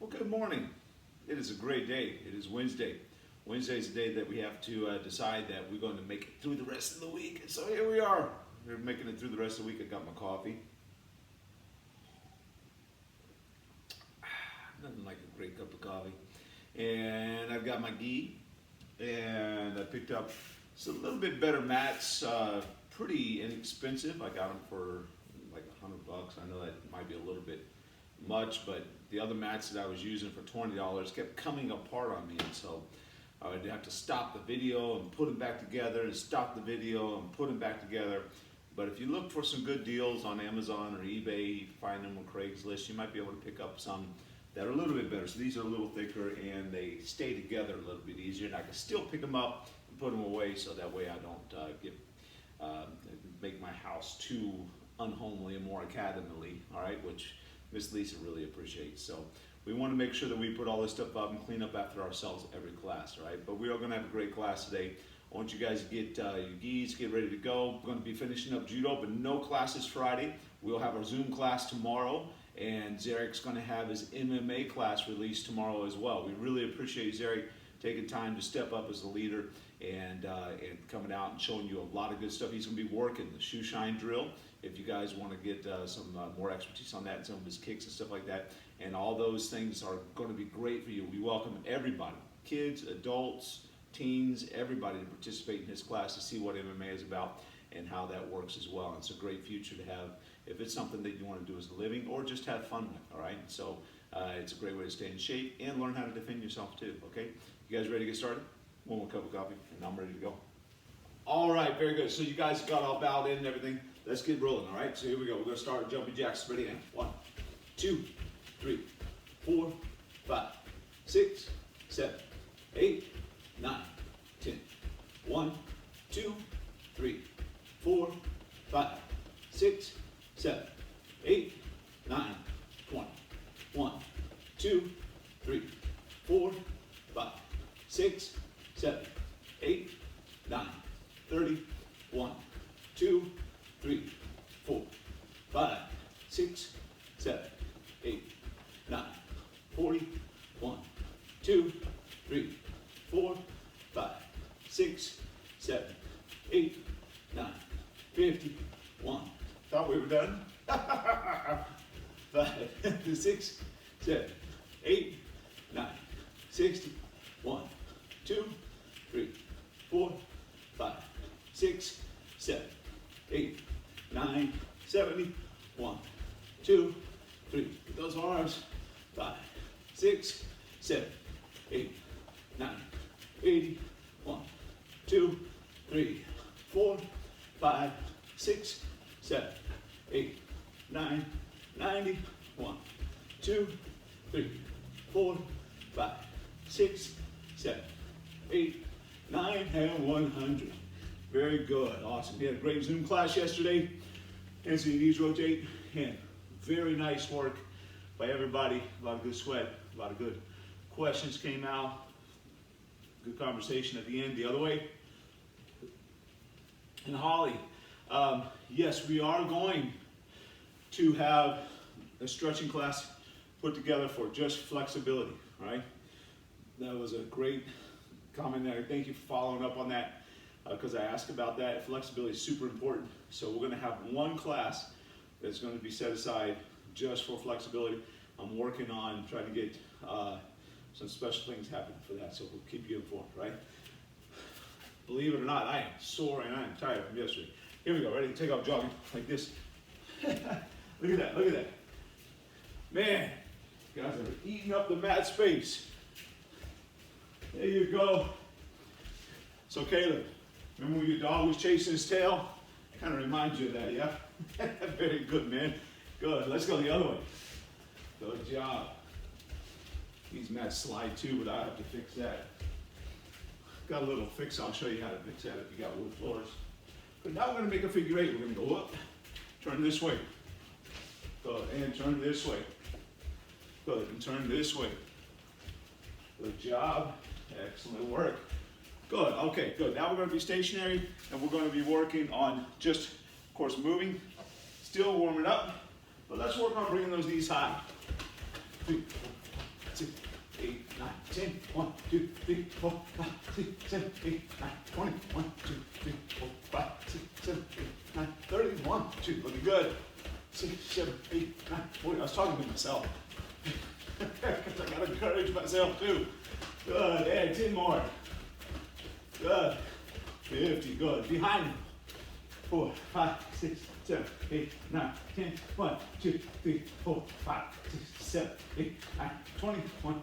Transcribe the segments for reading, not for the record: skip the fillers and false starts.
Well, good morning. It is a great day. It is Wednesday. Wednesday is the day that we have to decide that we're going to make it through the rest of the week. And so here we are. We're making it through the rest of the week. I got my coffee. Nothing like a great cup of coffee. And I've got my ghee. And I picked up some little bit better mats. Pretty inexpensive. I got them for like $100. I know that might be a little bit much, but the other mats that I was using for $20 kept coming apart on me, and so I would have to stop the video and put them back together and stop the video and put them back together. But if you look for some good deals on Amazon or eBay, you find them on Craigslist, you might be able to pick up some that are a little bit better. So these are a little thicker and they stay together a little bit easier, and I can still pick them up and put them away, so that way I don't make my house too unhomely and more academically, all right, which Miss Lisa really appreciates. So we want to make sure that we put all this stuff up and clean up after ourselves every class, right? But we are going to have a great class today. I want you guys to get your gis, get ready to go. We're going to be finishing up judo, but no classes Friday. We'll have our Zoom class tomorrow, and Zarek's going to have his MMA class released tomorrow as well. We really appreciate Zarek taking time to step up as a leader and coming out and showing you a lot of good stuff. He's going to be working the shoe shine drill, if you guys want to get some more expertise on that, and some of his kicks and stuff like that. And all those things are going to be great for you. We welcome everybody, kids, adults, teens, everybody to participate in his class to see what MMA is about and how that works as well. And it's a great future to have if it's something that you want to do as a living or just have fun with, all right? So it's a great way to stay in shape and learn how to defend yourself too, okay? You guys ready to get started? One more cup of coffee and I'm ready to go. All right, very good. So you guys got all bowed in and everything. Let's get rolling, all right? So here we go. We're going to start jumping jacks. Ready now. 1, 2, 3, 4, 5, 6, 7, 8, 9, 10. 1, 2, 3, 4, 5, 6, 7, 8, 9, 20. 1, 2, 3, 4, 5, 6, 7, 8, 9, 30. 1, 2, 3, 4, 5, 6, 7, 8, 9, 40. 1, 2, 3, 4, 5, 6, 7, 8, 9, 50. 1. Thought we were done. 5, 6, 7, 8, 9, 60. 1, 2, 3, 4, 5, 6, 7, 8, 9, 70. 1, 2, 3. With those arms. 5, 6, 7, 8, 9, 80. 1, 2, 3, 4, 5, 6, 7, 8, 9, 90. 1, 2, 3, 4, 5, 6, 7, 8, 9, and 100. Very good. Awesome. We had a great Zoom class yesterday. Hands and knees rotate. And very nice work by everybody. A lot of good sweat. A lot of good questions came out. Good conversation at the end. The other way. And Holly, yes, we are going to have a stretching class put together for just flexibility. All right. That was a great comment there. Thank you for following up on that. Because I asked about that. Flexibility is super important. So we're going to have one class that's going to be set aside just for flexibility. I'm working on trying to get some special things happening for that, so we'll keep you informed, right? Believe it or not, I am sore and I am tired from yesterday. Here we go, ready to take off jogging like this. Look at that, look at that. Man, you guys are eating up the mat space. There you go. So Caleb, remember when your dog was chasing his tail? It kind of reminds you of that, yeah? Very good, man. Good. Let's go the other way. Good job. These mats slide too, but I have to fix that. Got a little fix. I'll show you how to fix that if you got wood floors. But now we're going to make a figure eight. We're going to go up, turn this way. Good. And turn this way. Good. And turn this way. Good job. Excellent work. Good, okay, good. Now we're going to be stationary and we're going to be working on just, of course, moving, still warming up, but let's work on bringing those knees high. 3, 6, 8, 9, 10. 1, 2, 3, 4, 5, 6, 7, 8, 9, 20. 1, 2, 3, 4, 5, 6, 7, 8, 9, 30. 1, 2, looking good. 6, 7, 8, 9, 40. I was talking to myself. Because I gotta encourage myself too. Good, and 10 more. Good. 50, good. Behind you. 4, 5, 6, 7, 8, 9, 10. 1, 2, 3, 4, 5, 6, 7, 8, 9, 20. 1,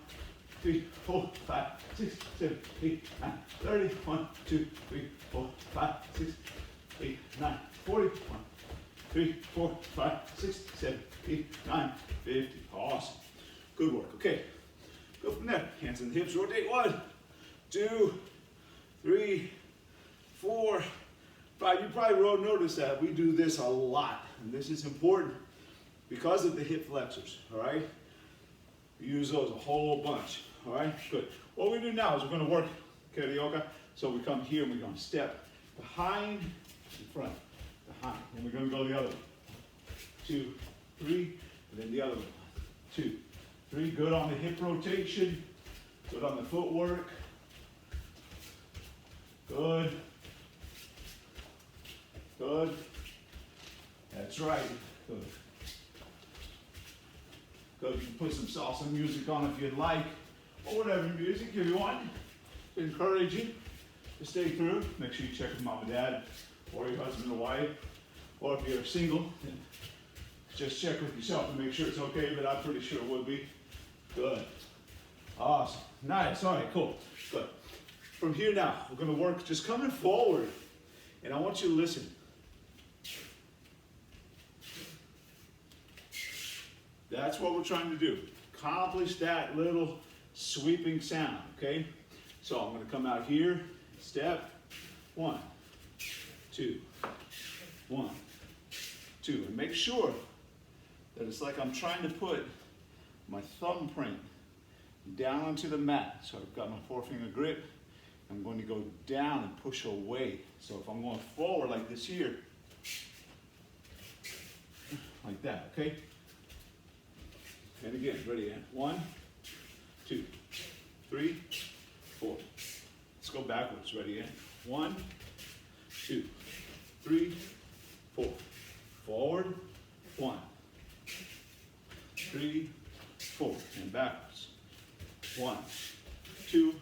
3, 4, 5, 6, 7, 8, 9, 30. 1, 2, 3, 4, 5, 6, 8, 9, 40. 1, 3, 4, 5, 6, 7, 8, 9, 50. Awesome. Good work. Okay. Go from there. Hands in the hips. Rotate. 1, 2, 3, 4, 5. You probably will notice that we do this a lot. And this is important because of the hip flexors. All right. We use those a whole bunch. All right. Good. What we do now is we're going to work karaoke. So we come here and we're going to step behind, in front, behind. And we're going to go the other way. 2, 3, and then the other one. 2, 3. Good on the hip rotation. Good on the footwork. Good. Good. That's right. Good. Good. You can put some salsa music on if you'd like, or whatever music if you want. To encourage you to stay through. Make sure you check with mom and dad, or your husband or wife, or if you're single, then just check with yourself to make sure it's okay, but I'm pretty sure it would be. Good. Awesome. Nice. All right, cool. Good. From here now, we're going to work just coming forward, and I want you to listen. That's what we're trying to do. Accomplish that little sweeping sound, okay? So I'm going to come out here, step, 1, 2, 1, 2, and make sure that it's like I'm trying to put my thumbprint down onto the mat. So I've got my forefinger grip. I'm going to go down and push away. So if I'm going forward like this here, like that, okay? And again, ready, and 1, 2, 3, 4. Let's go backwards, ready, and 1, 2, 3, 4. Forward, 1, 3, 4, and backwards. 1, 2,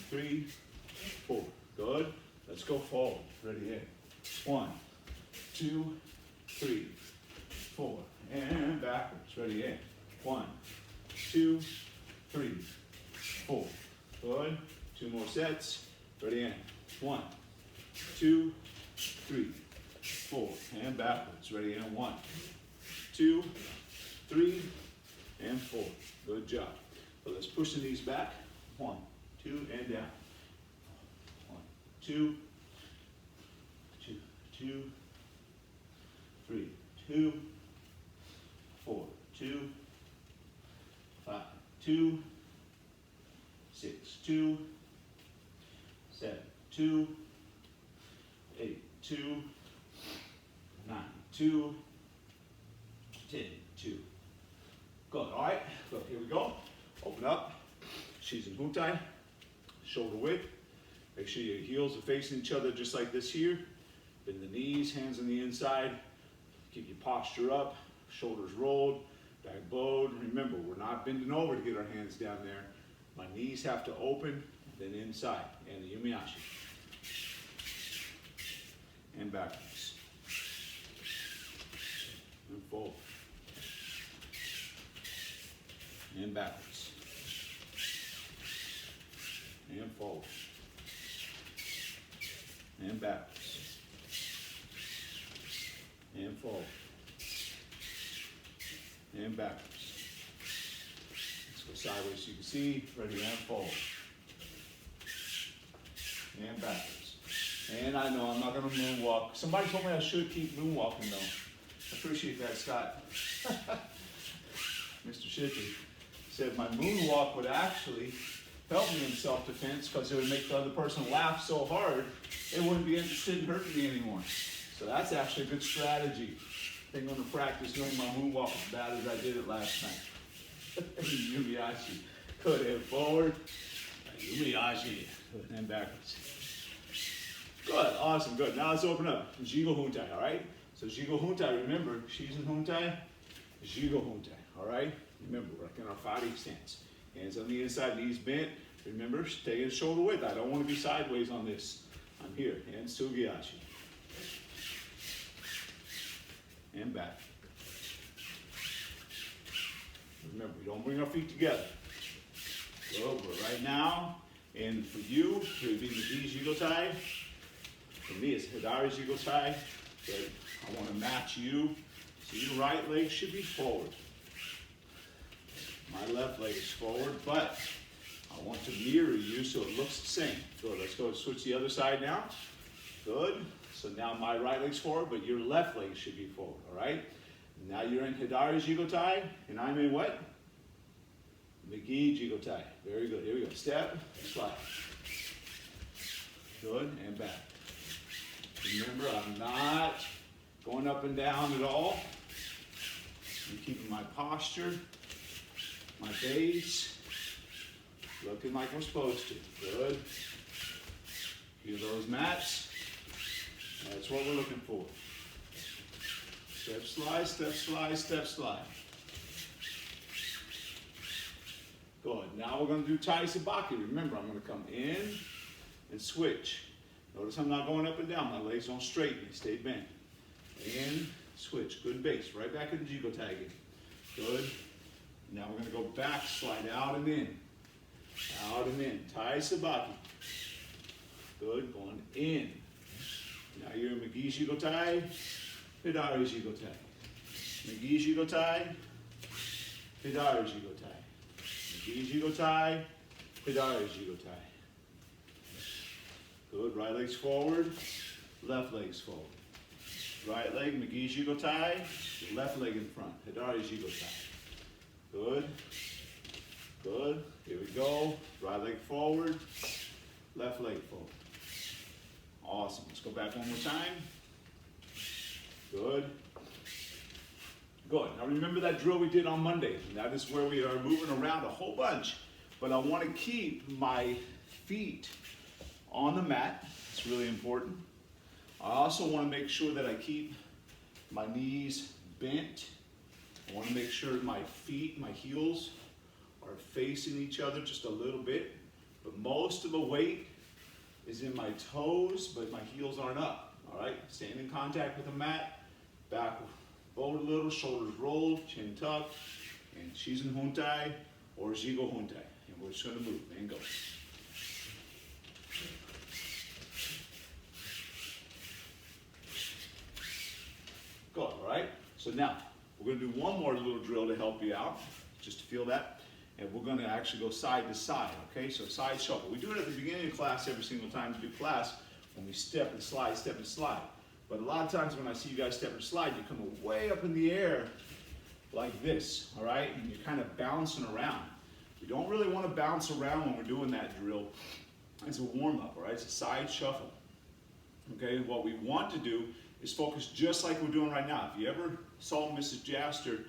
3, 4. Good. Let's go forward. Ready, in. 1, 2, 3, 4, and backwards. Ready, in. 1, 2, 3, 4. Good. 2 more sets. Ready, in. 1, 2, 3, 4, and backwards. Ready, in. 1, 2, 3, and 4. Good job. So let's push the knees back. 1, 2, and down. 1, 2, 2, 2, 3, 2, 4, 2, 5, 2, 6, 2, 7, 2, 8, 2, 9, 2, 10, 2. Good. All right. So here we go. Open up. She's in Hutai. Shoulder width. Make sure your heels are facing each other just like this here. Bend the knees, hands on the inside. Keep your posture up. Shoulders rolled. Back bowed. Remember, we're not bending over to get our hands down there. My knees have to open, then inside. And the Yumiashi. And backwards. And forward. And backwards. And forward. And backwards. And forward. And backwards. Let's go sideways so you can see. Ready, and forward. And backwards. And I know I'm not going to moonwalk. Somebody told me I should keep moonwalking though. I appreciate that, Scott. Mr. Shipley said my moonwalk would actually help me in self-defense because it would make the other person laugh so hard they wouldn't be interested in hurting me anymore. So that's actually a good strategy. I think I'm going to practice doing my moonwalk as bad as I did it last night. Yumiashi. Good, and forward. Yumiashi. Good, and backwards. Good, awesome, good. Now let's open up. Jigo Huntai, all right? So Jigo Huntai, remember, Shizen Huntai, Jigo Huntai, all right? Remember, we're like in our fighting stance. Hands on the inside, knees bent. Remember, stay at shoulder width. I don't want to be sideways on this. I'm here, hands Sugiyashi. And back. Remember, we don't bring our feet together. So we're right now, and for you, it would be the Jigotai. For me, it's Hidari Jigotai. But I want to match you. So your right leg should be forward. My left leg is forward, but I want to mirror you so it looks the same. Good, let's go switch the other side now. Good. So now my right leg's forward, but your left leg should be forward, all right? Now you're in Hidari Jigotai, and I'm in what? Migi Jigotai. Very good. Here we go. Step, slide. Good, and back. Remember, I'm not going up and down at all. I'm keeping my posture, my base, looking like I'm supposed to. Good. Feel those mats. That's what we're looking for. Step, slide, step, slide, step, slide. Good. Now we're going to do Tai Sabaki. Remember, I'm going to come in and switch. Notice I'm not going up and down. My legs don't straighten. They stay bent. In, switch. Good base. Right back into Jigotai again. Good. Now we're going to go back, slide out and in. Out and in. Tai Sabaki. Good. Going in. Now you're in Migi Jigotai, Hidari Jigotai. Migi Jigotai, Hidari Jigotai. Migi Jigotai, Hidari Jigotai. Good, right leg's forward, left leg's forward. Right leg, Migi Jigotai, left leg in front, Hidari Jigotai. Good, good, here we go. Right leg forward, left leg forward. Awesome. Let's go back one more time. Good. Good. Now remember that drill we did on Monday. That is where we are moving around a whole bunch. But I want to keep my feet on the mat. It's really important. I also want to make sure that I keep my knees bent. I want to make sure my feet, my heels, are facing each other just a little bit. But most of the weight is in my toes, but my heels aren't up, all right? Staying in contact with the mat, back forward a little, shoulders rolled, chin tucked, and Shizen Huntai or Jigo Huntai. And we're just gonna move and go. Good, all right? So now, we're gonna do one more little drill to help you out, just to feel that. And we're going to actually go side to side, okay? So side shuffle. We do it at the beginning of class every single time we do class when we step and slide, step and slide. But a lot of times when I see you guys step and slide, you come way up in the air like this, all right? And you're kind of bouncing around. We don't really want to bounce around when we're doing that drill. It's a warm-up, all right? It's a side shuffle, okay? What we want to do is focus just like we're doing right now. If you ever saw Mrs. Jaster,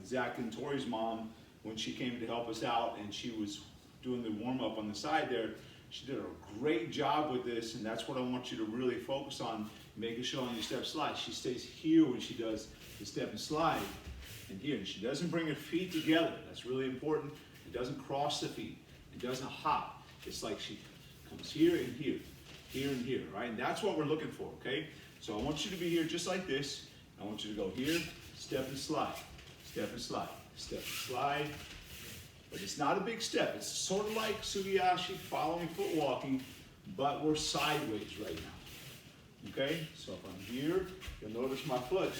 Zach and Tori's mom, when she came to help us out and she was doing the warm-up on the side there, she did a great job with this, and that's what I want you to really focus on, making sure on your step slide. She stays here when she does the step and slide, and here. And she doesn't bring her feet together. That's really important. It doesn't cross the feet. It doesn't hop. It's like she comes here and here, here and here, right? And that's what we're looking for, okay? So I want you to be here just like this. I want you to go here, step and slide, step and slide, step and slide. But it's not a big step. It's sort of like Sugiyashi, following foot walking, but we're sideways right now. Okay? So if I'm here, you'll notice my foot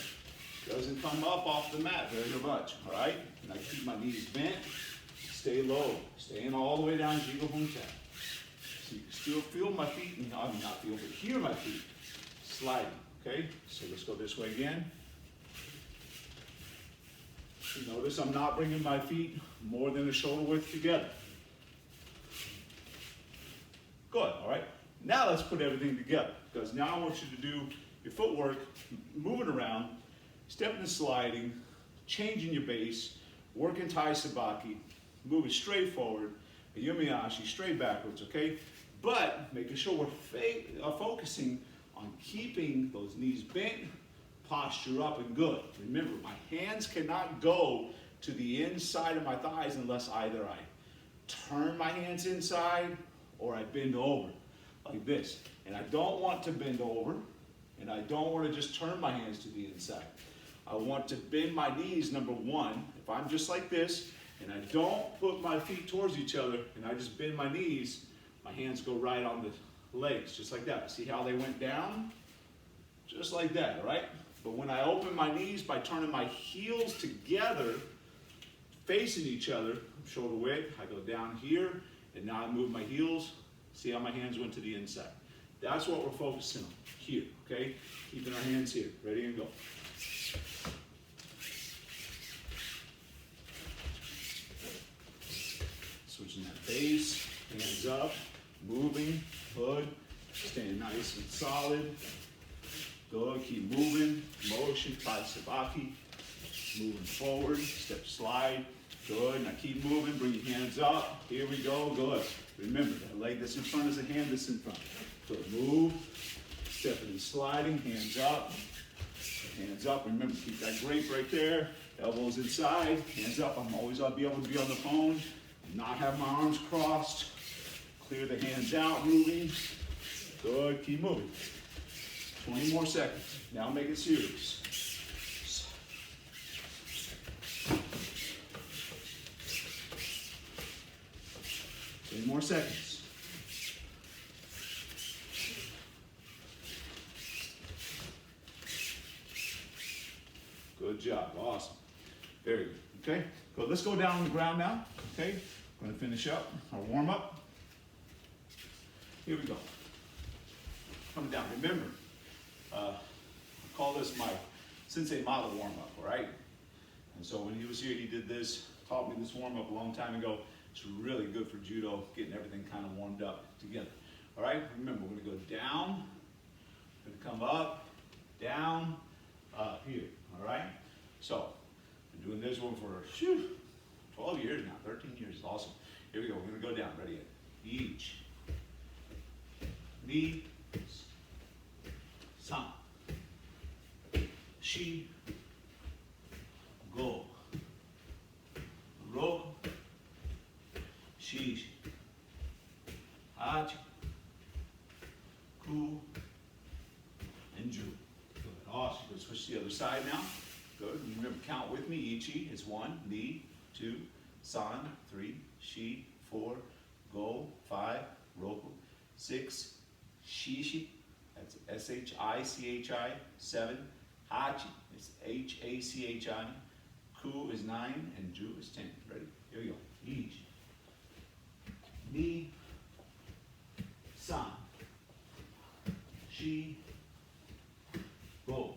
doesn't come up off the mat very much. All right? And I keep my knees bent, stay low, staying all the way down Jigo Huntai. So you can still feel my feet, and I mean not feel, but hear my feet sliding. Okay? So let's go this way again. Notice I'm not bringing my feet more than a shoulder width together. Good, all right? Now let's put everything together, because now I want you to do your footwork, moving around, stepping and sliding, changing your base, working Tai Sabaki, moving straight forward, a Yumiashi, straight backwards, okay? But making sure we're focusing on keeping those knees bent, posture up and good. Remember, my hands cannot go to the inside of my thighs unless either I turn my hands inside or I bend over like this. And I don't want to bend over, and I don't want to just turn my hands to the inside. I want to bend my knees, number one. If I'm just like this, and I don't put my feet towards each other, and I just bend my knees, my hands go right on the legs, just like that. See how they went down? Just like that, all right? But when I open my knees by turning my heels together, facing each other, shoulder width, I go down here, and now I move my heels. See how my hands went to the inside. That's what we're focusing on here, okay? Keeping our hands here, ready and go. Switching that base, hands up, moving, good, staying nice and solid. Good, keep moving, motion, Tai Sabaki, moving forward, step slide, good. Now keep moving, bring your hands up, here we go, good. Remember, that leg that's in front is the hand that's in front. Good, move, stepping and sliding, hands up, remember, keep that grip right there, elbows inside, hands up. I'm always I'll be able to be on the phone, not have my arms crossed, clear the hands out, moving, good, keep moving. 20 more seconds, now make it serious. 10 more seconds. Good job, awesome. Very good, okay? Good, let's go down on the ground now, okay? We're gonna finish up our warm up. Here we go. Come down, remember, I call this my Sensei model warm up, all right? And so when he was here, he did this, taught me this warm up a long time ago. It's really good for judo, getting everything kind of warmed up together. All right, remember, we're gonna go down, we're gonna come up, down, up here, all right? So, been doing this one for 12 years now, 13 years, awesome. Here we go, we're gonna go down, ready, each, ni, san, shi, go, ro, shish, hachi, ku, and ju. Good, awesome. Good. Switch to the other side now. Good. Remember, count with me. Ichi is 1, ni, 2, san, 3, shi, 4, go, 5, roku, 6, shishi, that's S-H-I-C-H-I, 7, hachi, it's H-A-C-H-I, ku is 9, and ju is 10. Ready? Here we go. Ichi, ni, san, shi, go,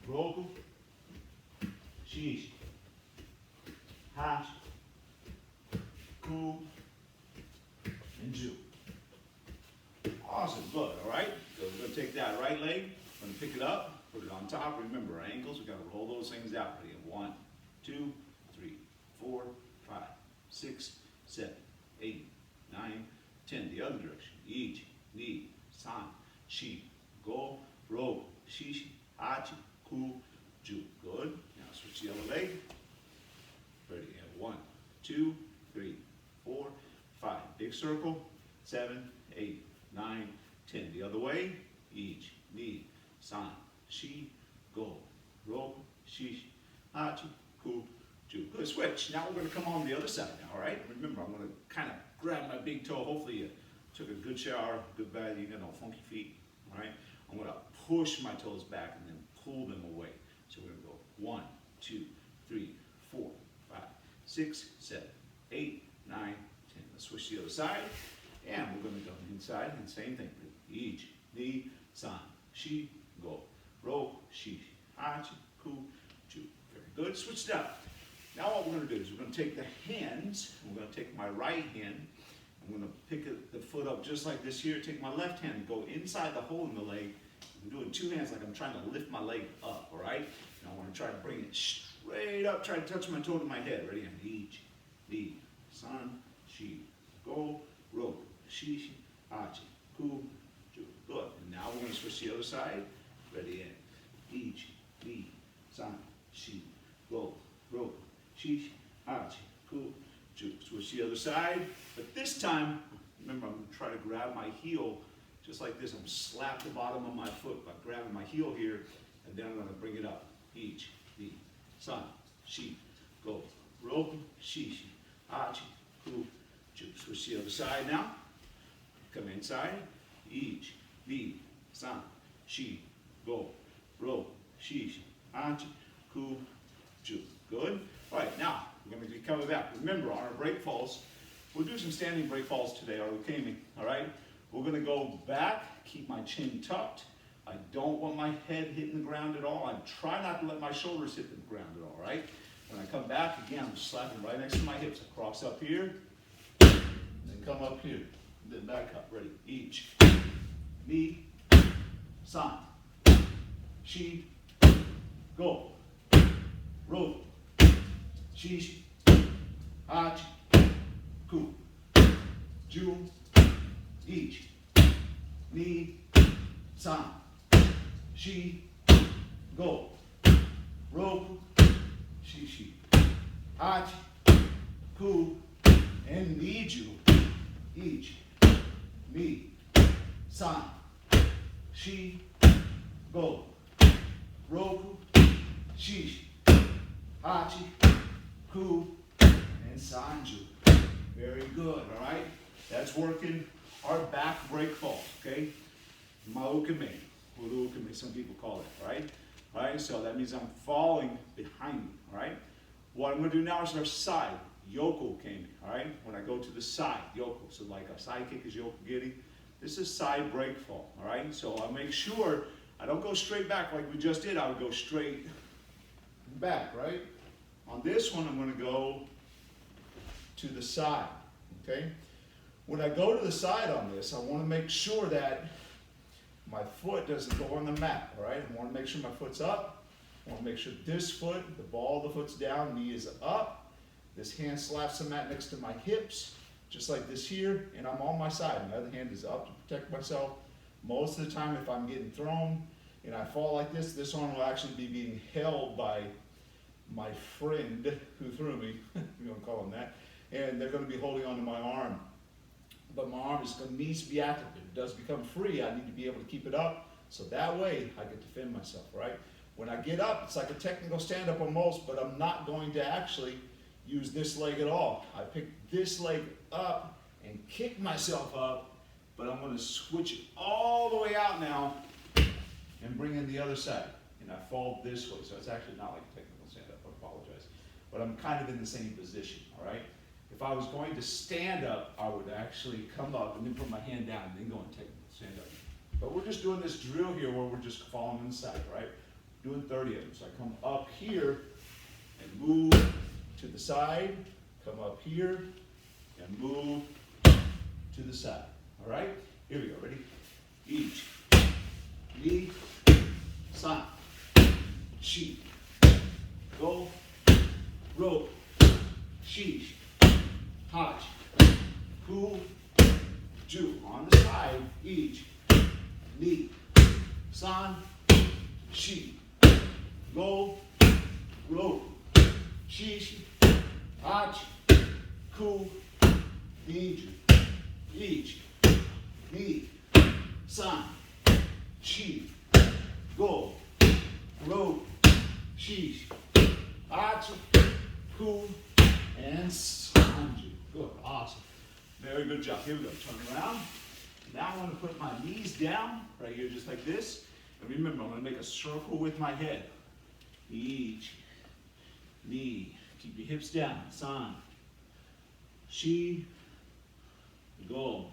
roku, shishi, hachi, ku, and ju. Awesome, good, all right? So we're gonna take that right leg, we're gonna pick it up, put it on top. Remember, our ankles, we gotta roll those things out. Ready? 1, 2, 3, 4, 5, 6, 7, 8, 9, 10. The other direction. Ichi, ni, san, shi, go, ro, shishi, hachi, ku, ju. Good. Now switch the other leg. Ready? 1, 2, 3, 4, 5. Big circle. 7, 8, 9, 10. The other way. Ichi, ni, san, shi, go, ro, shishi, hachi, ku, ju. Good. Switch. Now we're going to come on the other side now, all right? Remember, I'm going to kind of grab my big toe. Hopefully you took a good shower, good bath, you got no funky feet, all right? I'm going to push my toes back and then pull them away. So we're going to go 1, 2, 3, 4, 5, 6, 7, 8, 9, 10. Let's switch to the other side. And we're going to go inside and same thing. Ichi, ni, san, shi, go, ro, shishi, hachi, ku, ju. Very good. Switch it up. Now what we're going to do is we're going to take the hands, and we're going to take my right hand, I'm going to pick the foot up just like this here, take my left hand and go inside the hole in the leg. I'm doing two hands like I'm trying to lift my leg up, all right? And I want to try to bring it straight up, try to touch my toe to my head. Ready? And ichi, ni, san, shi, go, ro, shishi, hachi, ku, ju. Good. And now we're going to switch to the other side. Ready? And ichi, ni, san, shi, go, ro, shishi, hachi, ku, ju. Switch to the other side. But this time, remember, I'm going to try to grab my heel just like this. I'm going to slap the bottom of my foot by grabbing my heel here, and then I'm going to bring it up. Ichi, ni, san, shi, go, ro, shishi, hachi, ku, ju. Switch to the other side now. Come inside. Ichi, ni, san, shi, go, ro, shishi, hachi, ku, ju. Good. All right, now we're going to be coming back. Remember, on our break falls, we'll do some standing break falls today, or ukemi. All right. We're going to go back, keep my chin tucked. I don't want my head hitting the ground at all. I try not to let my shoulders hit the ground at all, right? When I come back, again, I'm slapping right next to my hips. I cross up here, and then come up here. And then back up. Ready? Ichi, ni, san, shi, go, ro, shishi, hachi, ku, ju, ichi, ni, san, shi, go, ro, shishi, hachi, ku, and niju, ichi, ni, san, shi, go, roku, shishi, hachi, ku, and sanju. Very good, all right? That's working our back break falls, okay? Maukame, urukame, some people call it, right? All right, so that means I'm falling behind you, all right? What I'm going to do now is our side, yoko kame, all right? When I go to the side, yoko, so like a side kick is yoko giri. This is side break fall, all right? So I'll make sure I don't go straight back like we just did. I would go straight back, right? On this one, I'm going to go to the side, okay? When I go to the side on this, I want to make sure that my foot doesn't go on the mat, all right? I want to make sure my foot's up. I want to make sure this foot, the ball of the foot's down, knee is up. This hand slaps the mat next to my hips, just like this here, and I'm on my side. My other hand is up to protect myself. Most of the time, if I'm getting thrown and I fall like this arm will actually be being held by my friend who threw me, we're going to call him that, and they're going to be holding onto my arm. But my arm needs to be active. If it does become free, I need to be able to keep it up, so that way I can defend myself, right? When I get up, it's like a technical stand-up almost, but I'm not going to actually use this leg at all. I pick this leg up and kick myself up, but I'm going to switch it all the way out now and bring in the other side. And I fall this way, so it's actually not like a technical stand-up, I apologize. But I'm kind of in the same position, all right? If I was going to stand up, I would actually come up and then put my hand down and then go and technical stand-up. But we're just doing this drill here where we're just falling inside, right? Doing 30 of them. So I come up here and move to the side, come up here and move to the side. All right? Here we go. Ready? Ichi, ni, san, shi, go, ro, shishi, hachi, ku, ju. On the side, ichi, ni, san, shi, go, ro, shishi, hachi, ku, niju, ichi, ni, san, shi, go, ro, shishi, hachi, ku, and sanju. Good, awesome. Very good job. Here we go. Turn around. Now I want to put my knees down right here, just like this. And remember, I'm going to make a circle with my head. Ichi, ni. Keep your hips down. San, shi, go,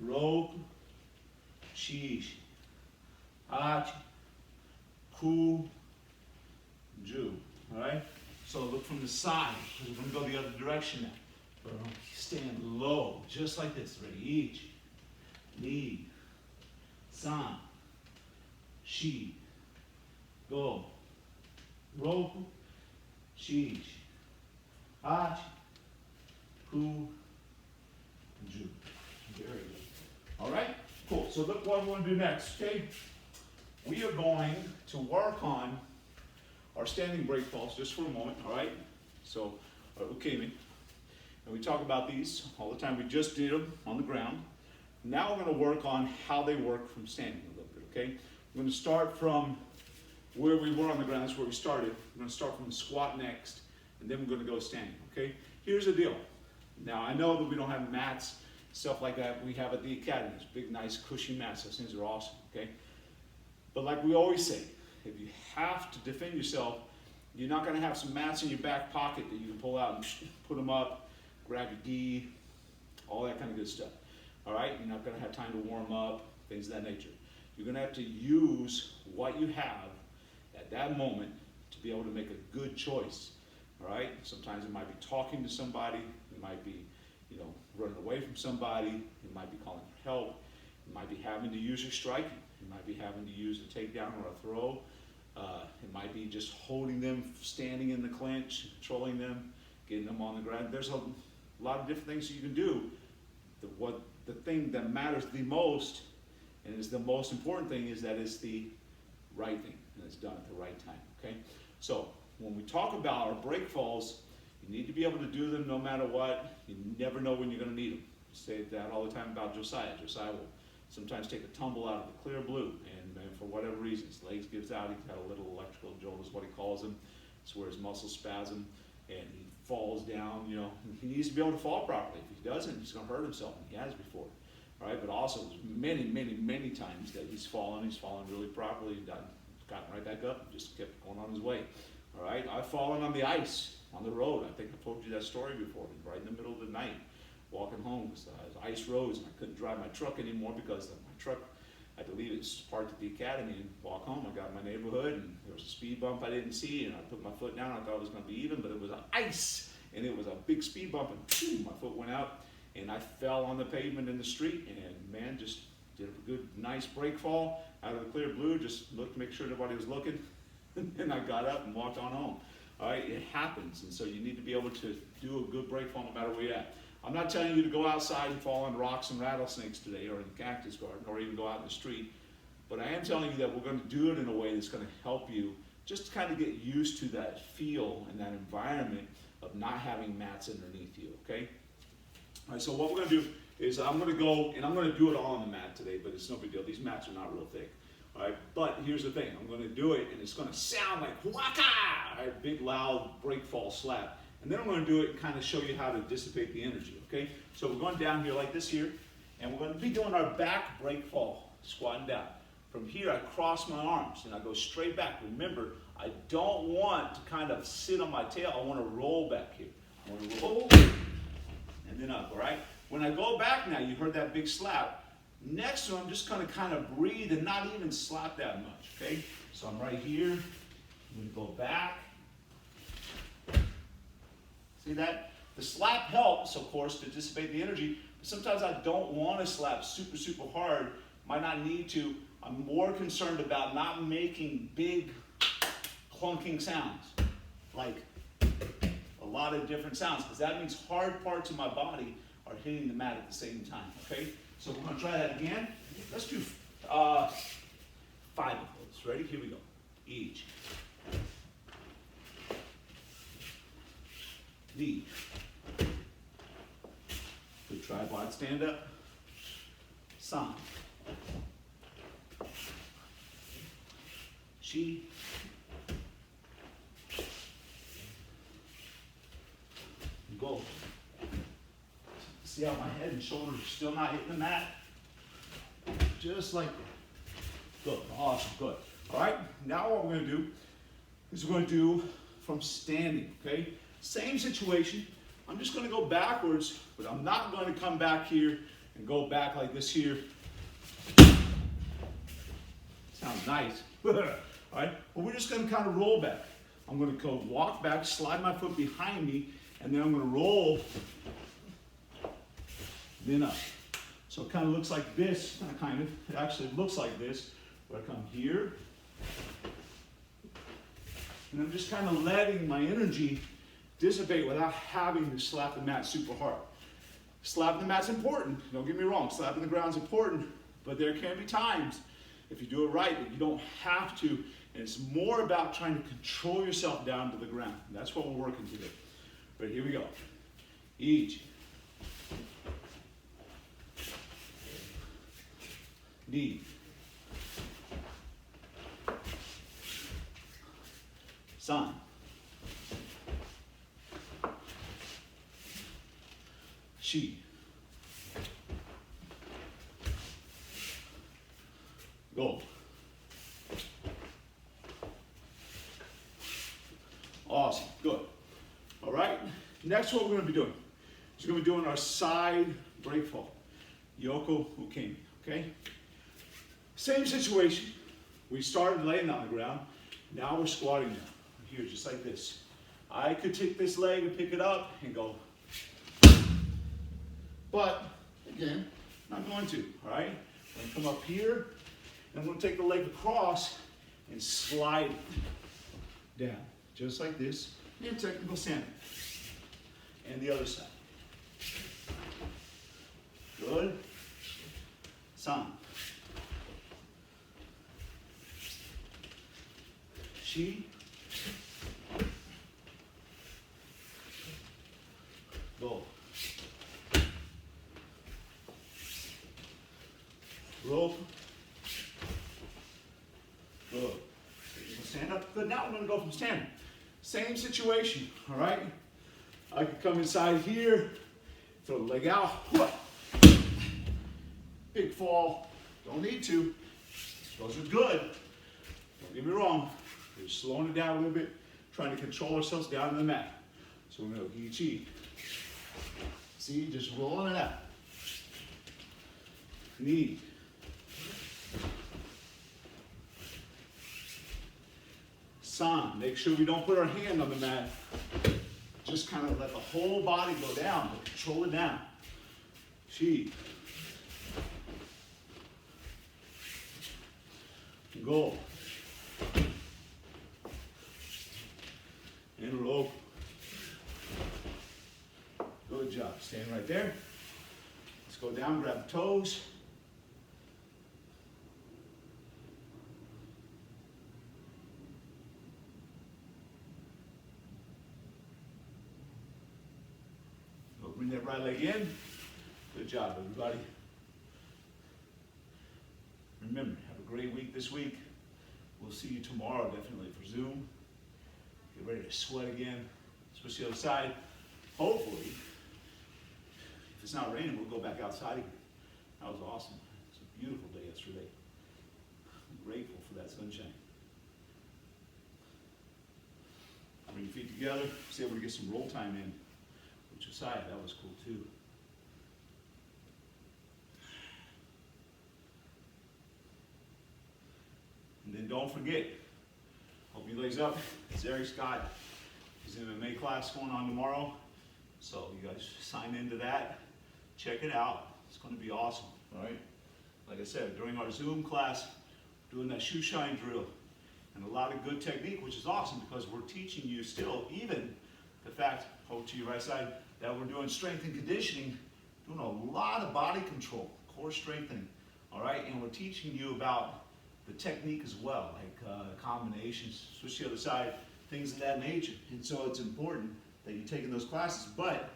ro, shishi, hachi, ku, ju. All right? So look from the side, because we're going to go the other direction now. We're going to stand low, just like this. Ready? Ichi, ni, san, shi, go, Roku, Shichi, Hachi, Ku, Ju. Very good. All right, cool. So look what we're going to do next, okay? We are going to work on our standing break falls just for a moment, all right? So, ukemi. And we talk about these all the time. We just did them on the ground. Now we're going to work on how they work from standing a little bit, okay? We're going to start from where we were on the ground. That's where we started. We're going to start from the squat next, and then we're going to go standing, okay? Here's the deal. Now, I know that we don't have mats, stuff like that we have at the academy. It's big, nice, cushy mats. Those things are awesome, okay? But like we always say, if you have to defend yourself, you're not going to have some mats in your back pocket that you can pull out and put them up, grab your gi, all that kind of good stuff. All right? You're not going to have time to warm up, things of that nature. You're going to have to use what you have at that moment to be able to make a good choice. All right? Sometimes it might be talking to somebody. It might be, running away from somebody. It might be calling for help. It might be having to use your striking. It might be having to use a takedown or a throw. It might be just holding them, standing in the clinch, controlling them, getting them on the ground. There's a lot of different things you can do. The thing that matters the most, and is the most important thing, is that it's the right thing, and it's done at the right time, okay? So when we talk about our break falls, you need to be able to do them no matter what. You never know when you're going to need them. I say that all the time about Josiah. Josiah will sometimes take a tumble out of the clear blue, and for whatever reason, his legs gives out. He's got a little electrical jolt, is what he calls them. It's where his muscles spasm, and he falls down. He needs to be able to fall properly. If he doesn't, he's going to hurt himself, and he has before. All right, but also many, many, many times that he's fallen really properly, gotten right back up, and just kept going on his way. All right, I've fallen on the ice, on the road. I think I told you that story before, right in the middle of the night, walking home, because ice roads, and I couldn't drive my truck anymore because my truck, I had to leave it parked at the academy and walk home. I got in my neighborhood, and there was a speed bump I didn't see, and I put my foot down. I thought it was going to be even, but it was ice, and it was a big speed bump, and boom, my foot went out, and I fell on the pavement in the street, and man, just did a good, nice break fall out of the clear blue, just looked to make sure nobody was looking, and I got up and walked on home. All right, it happens, and so you need to be able to do a good break fall no matter where you're at. I'm not telling you to go outside and fall on rocks and rattlesnakes today, or in the cactus garden, or even go out in the street, but I am telling you that we're going to do it in a way that's going to help you just to kind of get used to that feel and that environment of not having mats underneath you, okay? All right, so what we're going to do is I'm going to go, and I'm going to do it all on the mat today, but it's no big deal. These mats are not real thick. All right, but here's the thing. I'm going to do it, and it's going to sound like waka, a big, loud break fall slap. And then I'm going to do it and kind of show you how to dissipate the energy, okay? So we're going down here like this here, and we're going to be doing our back break fall, squatting down. From here, I cross my arms, and I go straight back. Remember, I don't want to kind of sit on my tail. I want to roll back here. I want to roll, and then up, all right? When I go back now, you heard that big slap. Next one, I'm just going to kind of breathe and not even slap that much, okay? So I'm right here. I'm going to go back. See that? The slap helps, of course, to dissipate the energy, but sometimes I don't want to slap super, super hard. Might not need to. I'm more concerned about not making big clunking sounds, like a lot of different sounds, because that means hard parts of my body are hitting the mat at the same time, okay? So we're going to try that again. Let's do 5 of those. Ready? Here we go. Each. Knee. Good tripod stand up. San. Chi. Go. See how my head and shoulders are still not hitting the mat? Just like that. Good. Awesome. Good. All right. Now what we're going to do is we're going to do from standing, okay? Same situation. I'm just going to go backwards, but I'm not going to come back here and go back like this here. Sounds nice. All right. Well, we're just going to kind of roll back. I'm going to go walk back, slide my foot behind me, and then I'm going to roll, then up. So it kind of looks like this, it actually looks like this, where I come here, And I'm just kind of letting my energy dissipate without having to slap the mat super hard. Slapping the mat's important, don't get me wrong, slapping the ground's important, but there can be times, if you do it right, that you don't have to, and it's more about trying to control yourself down to the ground. And that's what we're working today. But here we go. Each. Knee. San. Shi. Go. Awesome, good. All right, next what we're gonna be doing is we're gonna be doing our side break fall. Yoko Ukemi, okay? Same situation. We started laying on the ground. Now we're squatting down. Here, just like this. I could take this leg and pick it up and go. But, again, I'm not going to, all right? I'm gonna come up here, and I'm gonna take the leg across and slide it down. Just like this, and technical stand. And the other side. Good. San. Shi. Go. Rope. Good. Stand up. Good. Now we're going to go from standing. Same situation, all right? I could come inside here, throw the leg out. Big fall. Don't need to. Those are good. Don't get me wrong. We're slowing it down a little bit, trying to control ourselves down to the mat. So we're going to go Ichi. See, just rolling it out. Knee. San. Make sure we don't put our hand on the mat. Just kind of let the whole body go down, but control it down. Shi. Go. And rope. Good job. Stand right there. Let's go down, grab the toes. Bring that right leg in. Good job, everybody. Remember, have a great week this week. We'll see you tomorrow, definitely, for Zoom. Get ready to sweat again. Switch the other side. Hopefully, if it's not raining, we'll go back outside again. That was awesome. It's a beautiful day yesterday. I'm grateful for that sunshine. Bring your feet together. See able to get some roll time in. Side, that was cool too. And then don't forget, hope you legs up. It's Eric Scott. His MMA class going on tomorrow. So you guys sign into that. Check it out. It's going to be awesome. All right. Like I said, during our Zoom class, doing that shoe shine drill and a lot of good technique, which is awesome because we're teaching you still, even the fact, hold to your right side, that we're doing strength and conditioning, doing a lot of body control, core strengthening, all right? And we're teaching you about the technique as well, like combinations, switch to the other side, things of that nature. And so it's important that you're taking those classes, but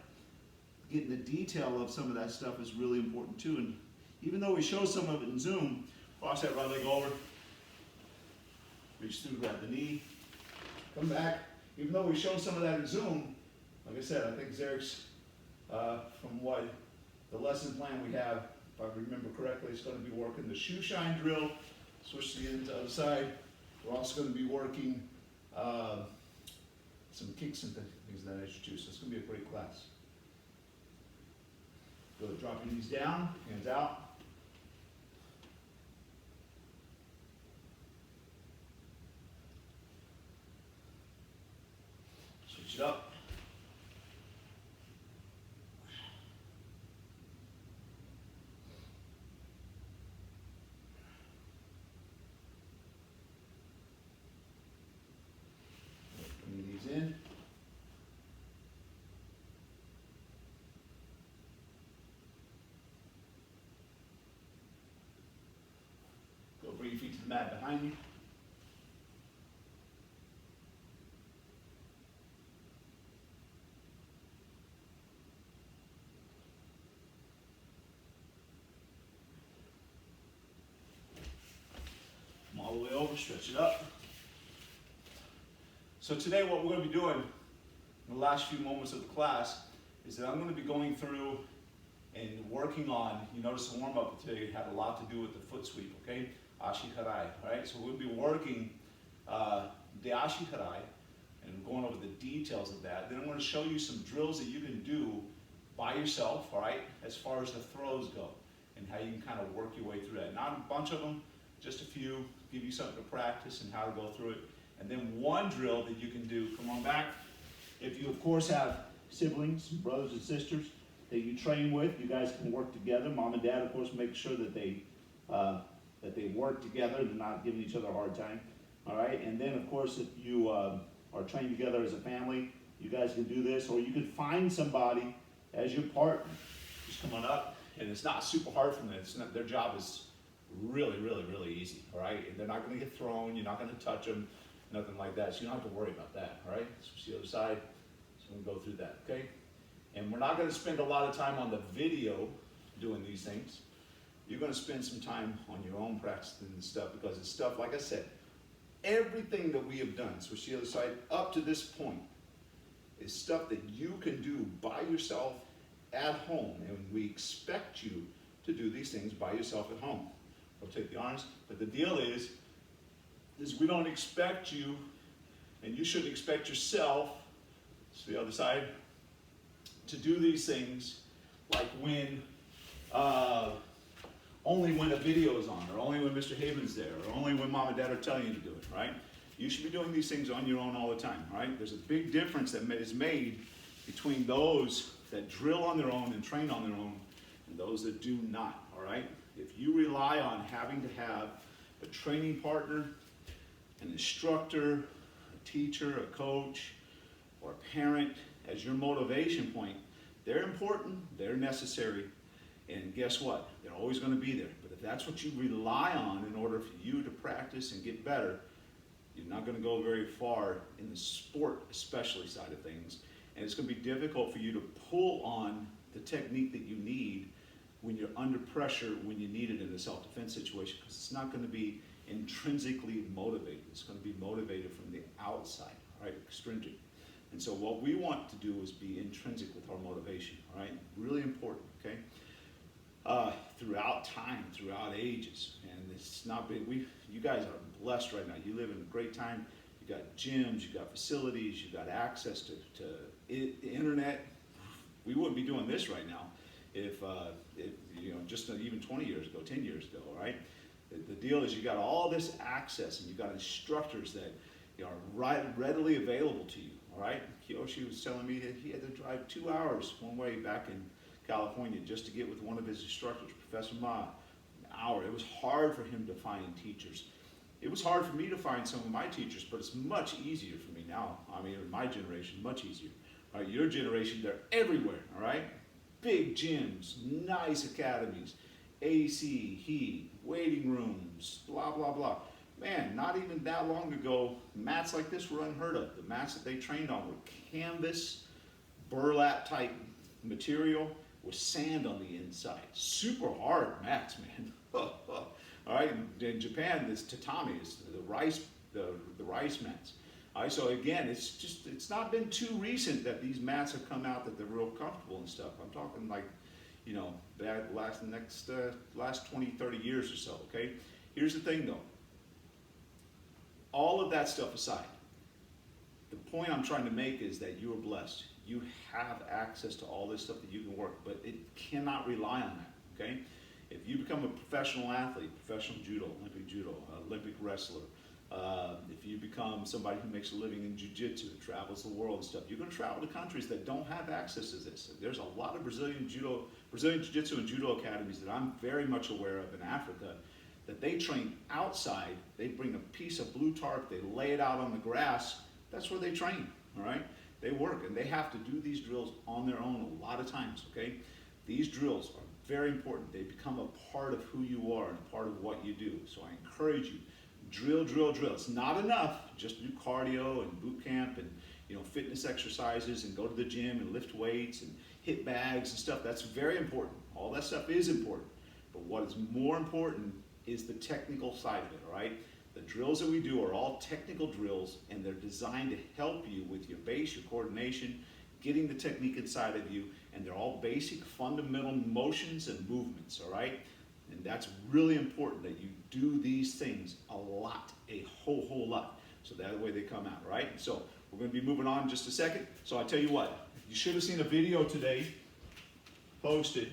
getting the detail of some of that stuff is really important too. And even though we show some of it in Zoom, cross that right leg over, reach through, grab the knee, come back. Even though we show some of that in Zoom, like I said, I think Zerik's, from what the lesson plan we have, if I remember correctly, it's going to be working the shoe shine drill, switch to the other side. We're also going to be working some kicks and things of that nature too, so it's going to be a great class. Good, drop your knees down, hands out. Switch it up. the mat behind me. Come all the way over, stretch it up. So today what we're going to be doing in the last few moments of the class is that I'm going to be going through and working on, you notice the warm-up today had a lot to do with the foot sweep, okay? Ashi harai, all right? So we'll be working the ashi harai and going over the details of that. Then I'm going to show you some drills that you can do by yourself, all right, as far as the throws go, and how you can kind of work your way through that. Not a bunch of them, just a few, give you something to practice and how to go through it. And then one drill that you can do, come on back. If you, of course, have siblings, brothers and sisters that you train with, you guys can work together. Mom and dad, of course, make sure that they work together and not giving each other a hard time. All right, and then, of course, if you are trained together as a family, you guys can do this, or you can find somebody as your partner. Just come on up, and it's not super hard for them. It's not, their job is really, really, really easy, all right? And they're not going to get thrown. You're not going to touch them, nothing like that. So you don't have to worry about that, all right? Switch the other side. So we'll go through that, okay? And we're not going to spend a lot of time on the video doing these things. You're going to spend some time on your own practicing this stuff, because it's stuff, like I said, everything that we have done, switch the other side, up to this point, is stuff that you can do by yourself at home. And we expect you to do these things by yourself at home. Rotate the arms. But the deal is we don't expect you, and you shouldn't expect yourself, to the other side, to do these things like when, only when a video is on, or only when Mr. Haven's there, or only when mom and dad are telling you to do it, right? You should be doing these things on your own all the time, right? There's a big difference that is made between those that drill on their own and train on their own and those that do not, all right? If you rely on having to have a training partner, an instructor, a teacher, a coach, or a parent as your motivation point, they're important, they're necessary, and guess what? They're always going to be there. But if that's what you rely on in order for you to practice and get better, you're not going to go very far in the sport, especially side of things. And it's going to be difficult for you to pull on the technique that you need when you're under pressure, when you need it in a self-defense situation, because it's not going to be intrinsically motivated. It's going to be motivated from the outside, right? Extrinsic. And so what we want to do is be intrinsic with our motivation, all right? Really important, okay? Throughout time, throughout ages, and it's not big. You guys are blessed right now. You live in a great time. You got gyms, you got facilities, you got access to the internet. We wouldn't be doing this right now if you know, just even 20 years ago, 10 years ago, all right? The deal is you got all this access, and you got instructors that are readily available to you, all right? Kiyoshi was telling me that he had to drive 2 hours one way back in California just to get with one of his instructors, Professor Ma, an hour. It was hard for him to find teachers. It was hard for me to find some of my teachers, but it's much easier for me now. I mean, in my generation, much easier. All right, your generation, they're everywhere, all right? Big gyms, nice academies, AC, heat, waiting rooms, blah, blah, blah. Man, not even that long ago, mats like this were unheard of. The mats that they trained on were canvas, burlap type material with sand on the inside. Super hard mats, man. All right, in Japan, this tatami is the rice mats. All right, so again, it's not been too recent that these mats have come out that they're real comfortable and stuff. I'm talking like, you know, last 20, 30 years or so, okay? Here's the thing though. All of that stuff aside, the point I'm trying to make is that you are blessed. You have access to all this stuff that you can work, but it cannot rely on that, okay? If you become a professional athlete, professional judo, Olympic wrestler, if you become somebody who makes a living in jiu-jitsu, travels the world and stuff, you're going to travel to countries that don't have access to this. There's a lot of Brazilian jiu-jitsu and judo academies that I'm very much aware of in Africa that they train outside. They bring a piece of blue tarp, they lay it out on the grass. That's where they train, all right? They work, and they have to do these drills on their own a lot of times, okay? These drills are very important. They become a part of who you are and part of what you do. So I encourage you, drill, drill, drill. It's not enough just to do cardio and boot camp and fitness exercises and go to the gym and lift weights and hit bags and stuff. That's very important. All that stuff is important. But what is more important is the technical side of it, all right? The drills that we do are all technical drills, and they're designed to help you with your base, your coordination, getting the technique inside of you, and they're all basic fundamental motions and movements, all right? And that's really important that you do these things a lot, a whole lot, so that way they come out, right? So we're going to be moving on in just a second. So I tell you what, you should have seen a video today posted,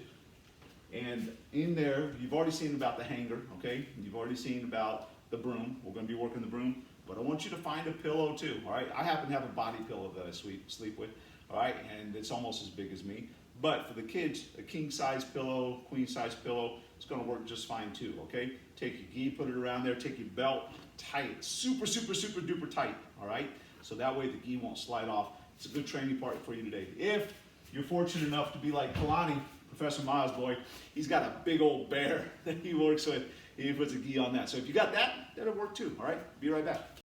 and in there, you've already seen about the hanger, okay? You've already seen about the broom. We're going to be working the broom, but I want you to find a pillow too, all right? I happen to have a body pillow that I sleep with, all right? And it's almost as big as me. But for the kids, a king size pillow, queen size pillow, it's going to work just fine too, okay? Take your gi, put it around there, take your belt, tie it super, super, super duper tight, all right? So that way the gi won't slide off. It's a good training part for you today. If you're fortunate enough to be like Kalani, Professor Miles' boy, he's got a big old bear that he works with. He puts a gi on that. So if you got that, that'll work too, all right? Be right back.